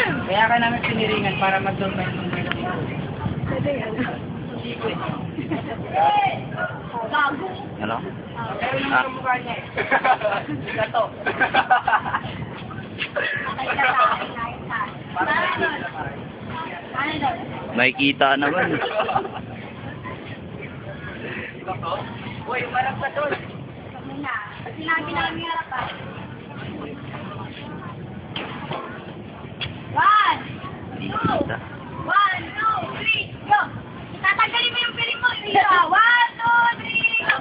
Kaya ka namin piniringan para mag-surprise ng birthday ko. Ano? Pero naman ang mukha niya eh. Gato. Makikita naman. Uy, umarap ka doon. Sinabi namin nga pa. 1, 2, 1, 2, 3, go! Tatanggalin mo yung piling mo. 1, 2, 3,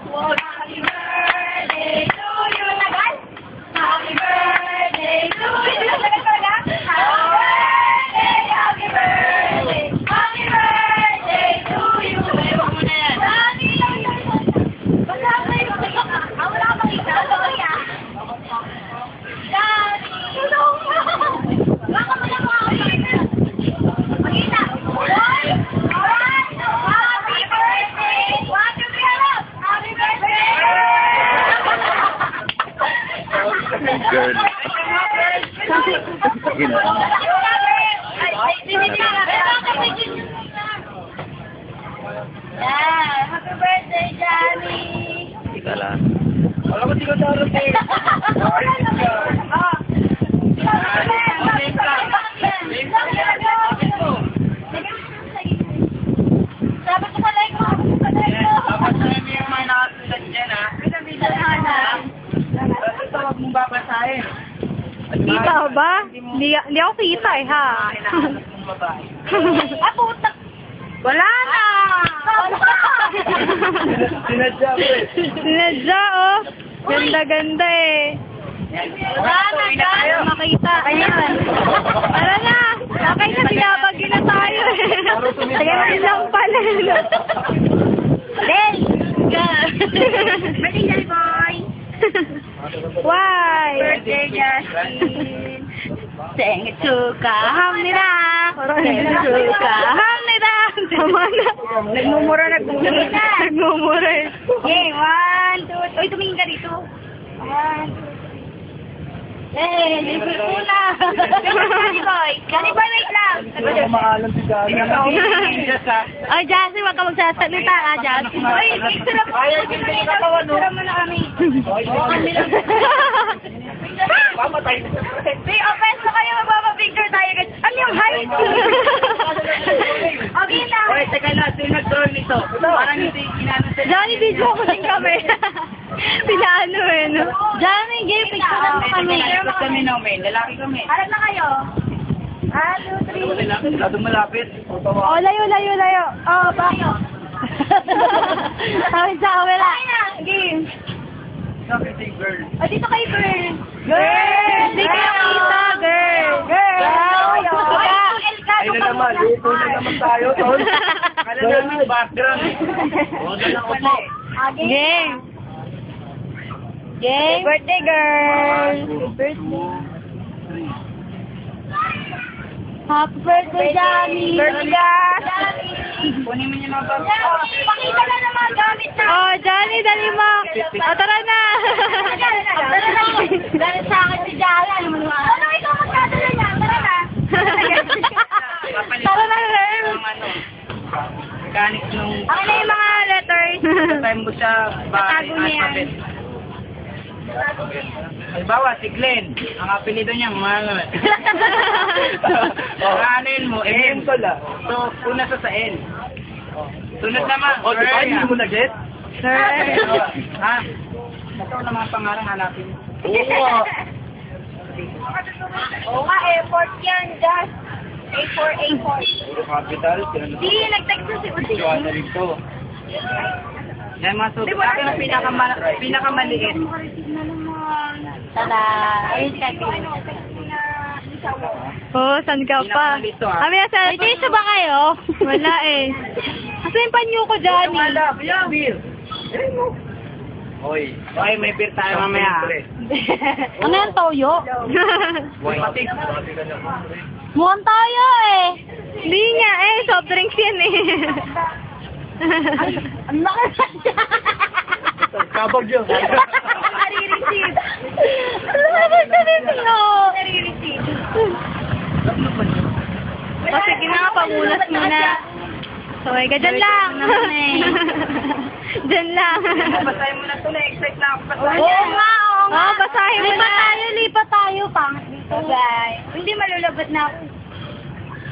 go! Happy birthday to you. Tagal? Happy birthday to you. Tagal talaga? Happy birthday, happy birthday to you. Ewan mo na yan. Basta ako na yung wala ka makita. Sorry ah. Daddy! Baka mo na mga makita. Makita. Alright. Happy birthday. 1, 2, 3, harap. Happy birthday. Girl. Sige na. Yeah, happy birthday, Johnny. Ika lang. Alam mo, di ko darating. Sabi ko sa like mo, sa like mo. Dapat na yung mga nakasulat dyan, ha? Basta huwag mong babasahin. Kita ko ba? Hindi ako kita eh, ha? Hinahanap mong babae. Ah, putak. Wala na! Sinadya mo eh. Sinadya, oh. Ganda-ganda eh. Wala na, guys. Makita. Ayan. Tara na. Okay na, binabagyo na tayo eh. Ganyan lang pala. Del! Birthday, boy! Why? Birthday, Justin! Hamnida! Hamnida! Tama na. Nagmumura. Nagmumura eh. Okay, 1, 2, uy, tumingin ka dito. 1, 2, 3. Eh, libre ko na. Johnny boy, wait lang. Makalam si Johnny. Oh, Jassy, wag ka magsasalita ha, Jassy. Uy, picture up. Picture mo na kami. Pamatay. Uy, offense na kayo, magbabapicture tayo. Ano yung height? Okay na. Oy, teka lang, sino nag-draw nito? Parang hindi ginano sila. Johnny, video ko din kami. Pinaano eh, no? Johnny, give picture na kami. Ikot kami na, men. Lalaki kami. Harap na kayo. 1, 2, 3. Masyadong malapit. Oh, layo. Oh, bayo. Tawid sa kamera. Game. Sabi si girl. O, dito kayo, girl. Girl! Hindi kayo kita, girl! Girl! Ayun na naman, dito na naman tayo. Kala namin background. Huwag na lang upo. Game! Game! Birthday, girl! Happy birthday, Johnny! Johnny. Kunin mo niya mga bag. Pakita na naman gamit na. Oh, Johnny, dali mo! O, tara na! Dahil sa akin si Jala. Ano ikaw magdadala niya? Tara na. Tara na, girl! Mechanics nung... Ano na yung mga letters? time mo siya Tatago niya yan. alphabet. Halimbawa, si Glenn. Ang apelido niya, mga Kanin mo, M. So, una sa N. Sunod naman. Oh, di ba? Hindi mo na-get? Sir! Ha? Ito na mga pangarang hanapin. Oo. Oo nga, airport yan, Just. A4. Capital. Di, nag-text na si Uzi. Ano rin to? Yan mga sulit. Akin ang pinakamaliit. Tada. Ayun ka, Oh, saan ka pa? Pinakalisto, ah. Kami na sa... May tisa ba kayo? Wala eh. Kasi yung panyo ko, Johnny. Beer. Oy, may beer tayo mamaya. Ano yan, toyo? Pati. Mukhang tayo eh. Hindi nga eh, soft drinks yan eh. Ang laki Kabag yun. Nare-receive. Ano ba sabihin mo? Nare-receive. pangunas muna. Okay ka, dyan lang. Dyan lang. Basahin mo na ito na. Excite na ako. Oo nga. Oo, basahin mo na. Lipat tayo. Pangit dito. Guys. Hindi malulabad na ako.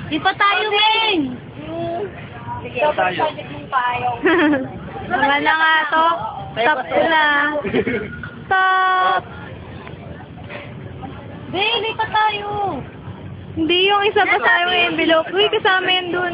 Lipat tayo, Ming! Sige, tayo. tayo. Mga na nga to. Stop ko na. Stop. Be, lipat tayo. Hindi yung isa pa sa yung envelope. Uy, kasama yan dun.